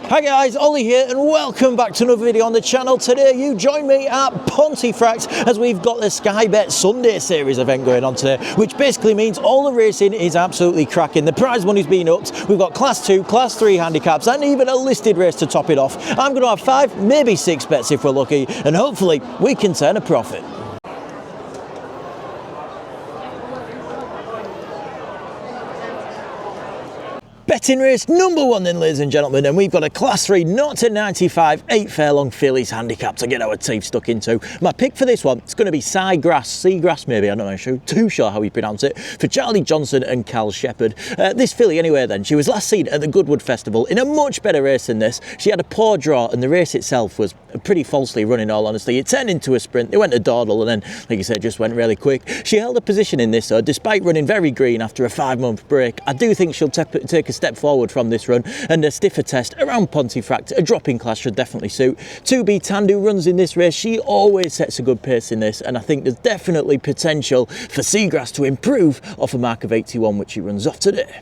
Hi guys, Ollie here and welcome back to another video on the channel. Today you join me at Pontefract as we've got the Sky Bet Sunday series event going on today, which basically means all the racing is absolutely cracking. The prize money's been upped, we've got class 2, class 3 handicaps and even a listed race to top it off. I'm going to have 5, maybe 6 bets if we're lucky, and hopefully we can turn a profit. Betting race number 1 then, ladies and gentlemen, and we've got a class 3 0 to 95 8 furlong fillies handicap to get our teeth stuck into. My pick for this one, it's going to be Seagrass maybe, I'm not too sure how you pronounce it, for Charlie Johnson and Cal Shepherd. This filly anyway then, she was last seen at the Goodwood Festival in a much better race than this. She had a poor draw and the race itself was pretty falsely run in all honesty. It turned into a sprint, they went to dawdle and then, like you said, just went really quick. She held a position in this though, despite running very green after a 5-month break. I do think she'll take a step forward from this run, and a stiffer test around Pontefract, a dropping class should definitely suit. 2B Tandu runs in this race, she always sets a good pace in this, and I think there's definitely potential for Seagrass to improve off a mark of 81 which he runs off today.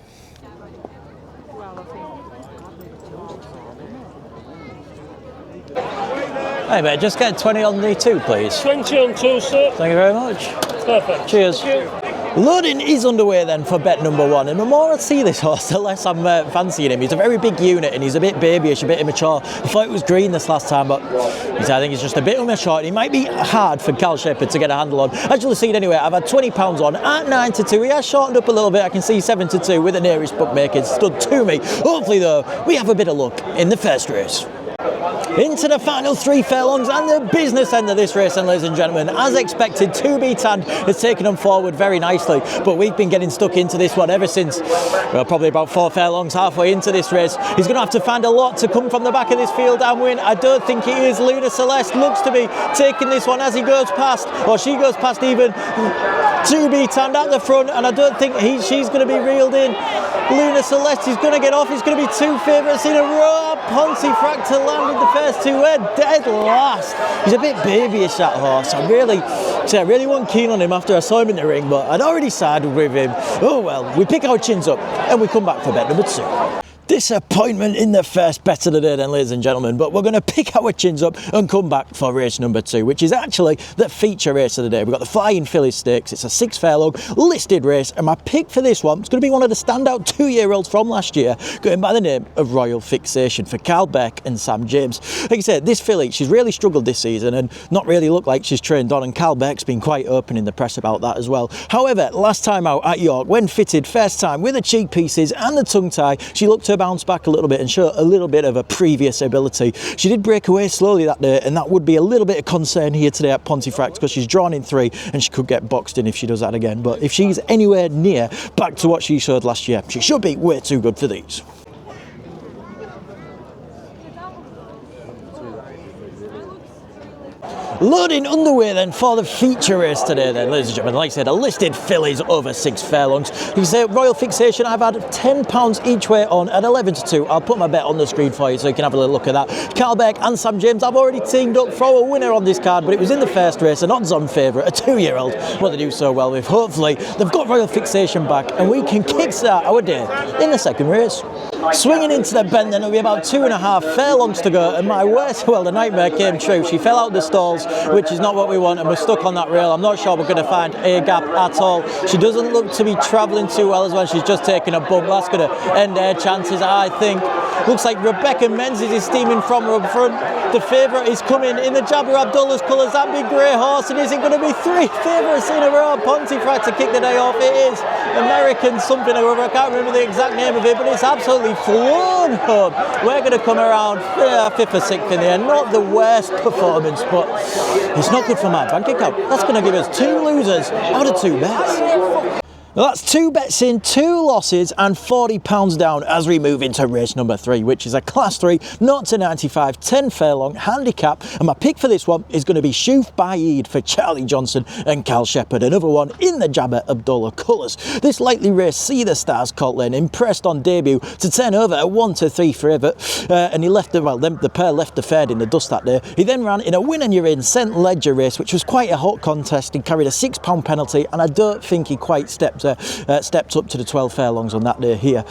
Hey mate, just get 20 on the 2 please. 20 on 2 sir. Thank you very much. Perfect. Cheers. Thank you. Loading is underway then for bet number 1, and the more I see this horse, the less I'm fancying him. He's a very big unit and he's a bit babyish, a bit immature. I thought it was green this last time, but I think he's just a bit immature and he might be hard for Cal Shepherd to get a handle on. As you'll see anyway, I've had £20 on at 9 to 2. He has shortened up a little bit. I can see 7 to 2 with the nearest bookmaker stood to me. Hopefully though, we have a bit of luck in the first race. Into the final 3 furlongs and the business end of this race, and ladies and gentlemen, as expected, 2B Tan has taken them forward very nicely, but we've been getting stuck into this one ever since, well, probably about 4 furlongs halfway into this race. He's going to have to find a lot to come from the back of this field and win. I don't think it is. Luna Celeste looks to be taking this one as he goes past, or she goes past even 2B Tan at the front, and I don't think she's going to be reeled in. Luna Celeste is going to get off. It's going to be 2 favourites in a row. Pontefract to land with the first 2. We're dead last. He's a bit babyish, that horse. I really wasn't keen on him after I saw him in the ring, but I'd already sided with him. Oh well, we pick our chins up and we come back for bet number 2. Disappointment in the first bet of the day then, ladies and gentlemen, but we're going to pick our chins up and come back for race number 2, which is actually the feature race of the day. We've got the Flying Fillies Stakes. It's a 6 furlong listed race, and my pick for this one is going to be one of the standout 2-year-olds from last year, going by the name of Royal Fixation for Carl Beck and Sam James. Like I said, this filly, she's really struggled this season and not really looked like she's trained on, and Carl Beck's been quite open in the press about that as well. However, last time out at York, when fitted first time with the cheek pieces and the tongue tie, she looked to bounce back a little bit and show a little bit of a previous ability. She did break away slowly that day, and that would be a little bit of concern here today at Pontefract, because she's drawn in 3 and she could get boxed in if she does that again. But if she's anywhere near back to what she showed last year, she should be way too good for these. Loading underway then for the feature race today then, ladies and gentlemen. Like I said, a listed fillies over 6 furlongs. You can say Royal Fixation, I've had £10 each way on at 11 to 2. I'll put my bet on the screen for you so you can have a little look at that. Carl Beck and Sam James, I've already teamed up for a winner on this card, but it was in the first race, an odds-on favourite, a 2-year-old, what they do so well with. Hopefully, they've got Royal Fixation back and we can kickstart our day in the second race. Swinging into the bend then, it'll be about 2.5 furlongs to go, and my worst, well, the nightmare came true. She fell out the stalls, which is not what we want, and we're stuck on that rail. I'm not sure we're going to find a gap at all. She doesn't look to be travelling too well as well. She's just taken a bump. That's going to end her chances, I think. Looks like Rebecca Menzies is steaming from her front. The favourite is coming in the Jabber Abdullah's colours, that big grey horse, and is it going to be 3 favourites in a row? Pontefract to kick the day off. It is American something or other. I can't remember the exact name of it, but it's absolutely flown home. We're going to come around 5th or 6th in the end. Not the worst performance, but it's not good for my bank account. That's going to give us 2 losers out of 2 bets. Well, that's 2 bets in, 2 losses and £40 down as we move into race number 3, which is a class 3 0 to 95 10 furlong handicap, and my pick for this one is going to be Shoof Baid for Charlie Johnson and Cal Shepherd, another one in the Jabber Abdullah colours. This lightly raced See the Stars colt then impressed on debut to turn over a 1 to 3 forever, and he left the pair left the third in the dust that day. He then ran in a win and you're in St Ledger race, which was quite a hot contest. He carried a £6 penalty and I don't think he quite stepped stepped up to the 12 furlongs on that day here.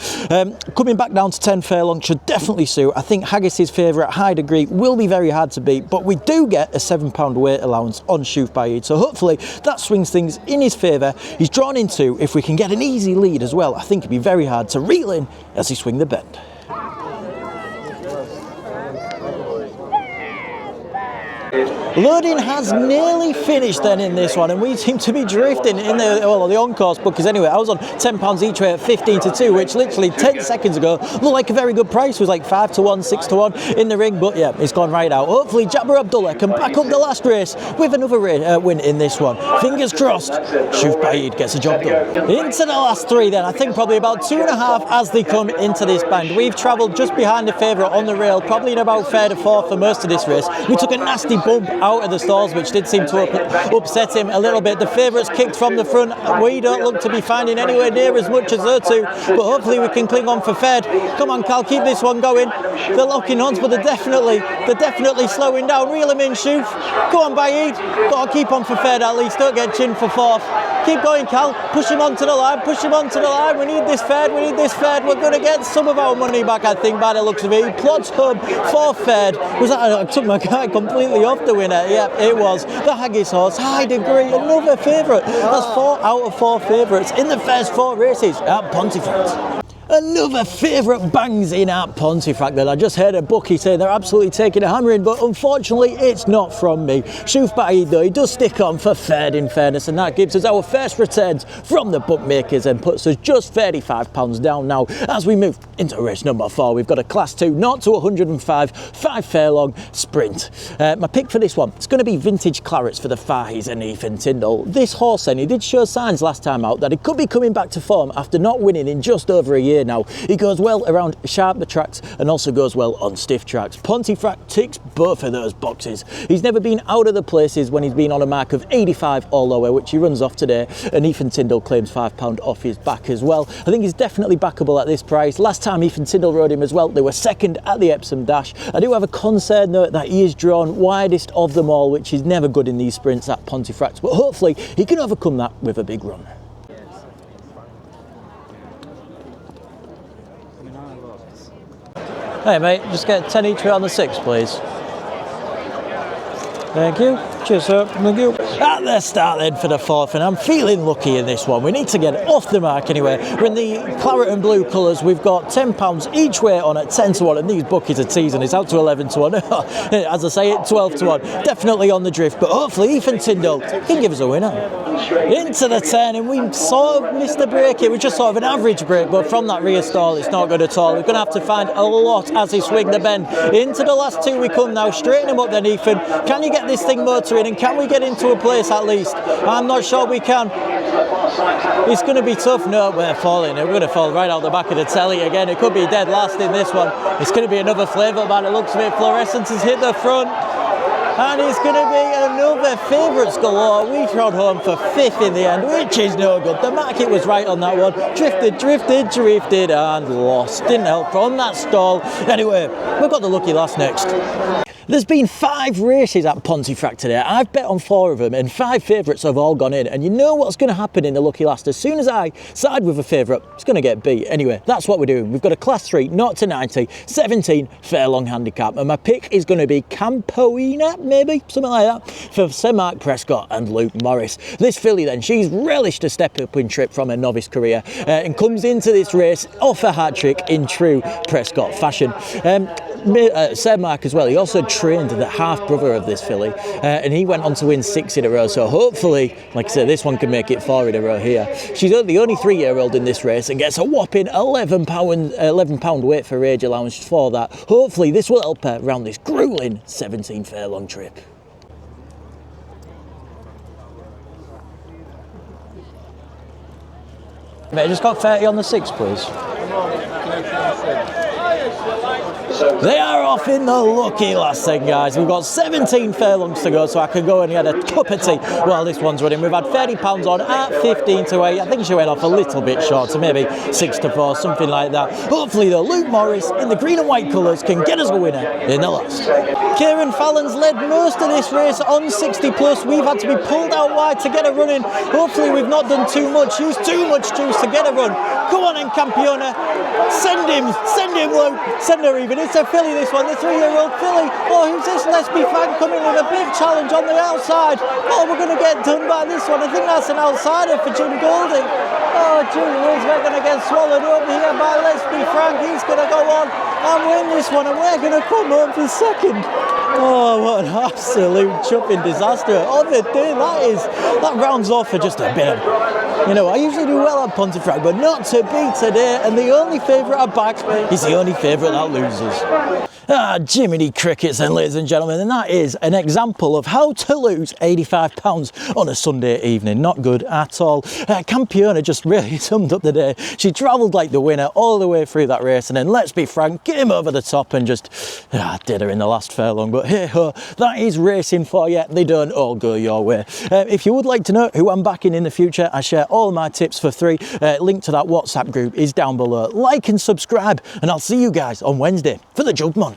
Coming back down to 10 furlongs should definitely suit. I think Haggis's favourite, High Degree, will be very hard to beat, but we do get a £7 weight allowance on Shoof Baid, so hopefully that swings things in his favour. He's drawn in 2. If we can get an easy lead as well, I think it'd be very hard to reel in as he swing the bend. Loading has nearly finished then in this one, and we seem to be drifting in the on-course bookies anyway. I was on £10 each way at 15-2, which literally 10 seconds ago looked like a very good price. It was like 5-1, 6-1 in the ring, but yeah, it's gone right out. Hopefully Jabber Abdullah can back up the last race with another win in this one. Fingers crossed, Shoof Baid gets a job done. Into the last 3 then, I think probably about 2.5 as they come into this band. We've travelled just behind the favourite on the rail, probably in about 3rd or 4th for most of this race. We took a nasty bump out of the stalls, which did seem to upset him a little bit. The favourites kicked from the front. We don't look to be finding anywhere near as much as they two, but hopefully we can cling on for third. Come on, Cal, keep this one going. They're locking horns, but they're definitely slowing down. Reel him in, Shoof. Go on, Baid. Got to keep on for third at least. Don't get chinned for 4th. Keep going, Cal. Push him onto the line. Push him onto the line. We need this third. We need this third. We're going to get some of our money back, I think, by the looks of it. He plods home for third. I took my guy completely off the winner. Yeah, it was the Haggis horse, High Degree, another favourite. That's 4 out of 4 favourites in the first 4 races at Pontefract. Another favourite bangs in at Pontefract that I just heard a bookie say they're absolutely taking a hammering, but unfortunately it's not from me. Shoof Baid though, he does stick on for third in fairness, and that gives us our first returns from the bookmakers and puts us just £35 down now. As we move into race number 4, we've got a class 2, 0 to 105, 5 furlong sprint. My pick for this one, it's going to be Vintage Clarets for the Fahies and Ethan Tyndall. This horse then, he did show signs last time out that he could be coming back to form after not winning in just over a year now. He goes well around sharper tracks and also goes well on stiff tracks. Pontefract ticks both of those boxes. He's never been out of the places when he's been on a mark of 85 or lower, which he runs off today, and Ethan Tyndall claims £5 off his back as well. I think he's definitely backable at this price. Last time Ethan Tyndall rode him as well, they were second at the Epsom Dash. I do have a concern though that he is drawn widest of them all, which is never good in these sprints at Pontefract, but hopefully he can overcome that with a big run. Hey mate, just get 10 each way on the 6, please. Thank you. Cheers, sir. Thank you. At the start then for the 4th, and I'm feeling lucky in this one. We need to get off the mark anyway. We're in the claret and blue colours. We've got £10 each way on at 10 to 1, and these bookies are teasing. It's out to 11 to 1. As I say it, 12 to 1. Definitely on the drift, but hopefully Ethan Tyndall can give us a winner. Into the turn, and we sort of missed the break. It was just sort of an average break, but from that rear stall, it's not good at all. We're going to have to find a lot as he swing the bend. Into the last 2 we come now. Straighten him up then, Ethan. Can you get this thing motoring, and can we get into a place at least? I'm not sure we can. It's going to be tough. No, we're falling. We're going to fall right out the back of the telly again. It could be dead last in this one. It's going to be another flavour by the looks of it. Fluorescence has hit the front. And it's going to be another favourites galore. We trod home for 5th in the end, which is no good. The market was right on that one. Drifted and lost. Didn't help from that stall. Anyway, we've got the lucky last next. There's been 5 races at Pontefract today. I've bet on 4 of them and 5 favourites have all gone in. And you know what's going to happen in the lucky last. As soon as I side with a favourite, it's going to get beat. Anyway, that's what we're doing. We've got a class 3, 0 to 90, 17 furlong handicap. And my pick is going to be Campoina, maybe, something like that, for Sir Mark Prescott and Luke Morris. This filly then, she's relished a step up in trip from her novice career and comes into this race off a hat-trick in true Prescott fashion. Sir Mark as well, he also trained the half-brother of this filly and he went on to win 6 in a row, so hopefully, like I said, this one can make it 4 in a row here. She's the only 3-year-old in this race and gets a whopping £11 weight for age allowance for that. Hopefully this will help her around this gruelling 17 furlong trip. Mate, I just got 30 on the 6, please. They are off in the lucky last thing, guys. We've got 17 furlongs to go, so I can go and get a cup of tea while this one's running. We've had £30 on at 15 to 8. I think she went off a little bit short, so maybe 6 to 4, something like that. Hopefully, though, Luke Morris in the green and white colours can get us a winner in the last. Kieran Fallon's led most of this race on 60 plus. We've had to be pulled out wide to get a run in. Hopefully, we've not done too much, used too much juice to get a run. Go on, Campiona. Send him, Luke. Send her even. It's a filly, this one, the 3-year-old filly. Oh, who's this? Let's Be Frank coming with a big challenge on the outside. Oh, we're going to get done by this one. I think that's an outsider for Jim Golding. Oh, gee whiz, we're going to get swallowed up here by Let's Be Frank. He's going to go on and win this one, and we're going to come home for second. Oh, what an absolute chuffing disaster of a day that rounds off for just a bit. You know, I usually do well at Pontefract, but not to be today, and the only favourite I back is the only favourite that loses. Jiminy Crickets then, ladies and gentlemen, and that is an example of how to lose £85 on a Sunday evening. Not good at all. Campiona just really summed up the day. She travelled like the winner all the way through that race, and then Let's Be Frank came over the top and just did her in the last furlong. But hey ho, that is racing for you. They don't all go your way. If you would like to know who I'm backing in the future, I share all my tips for free. Link to that WhatsApp group is down below. Like and subscribe, and I'll see you guys on Wednesday for the Judgment.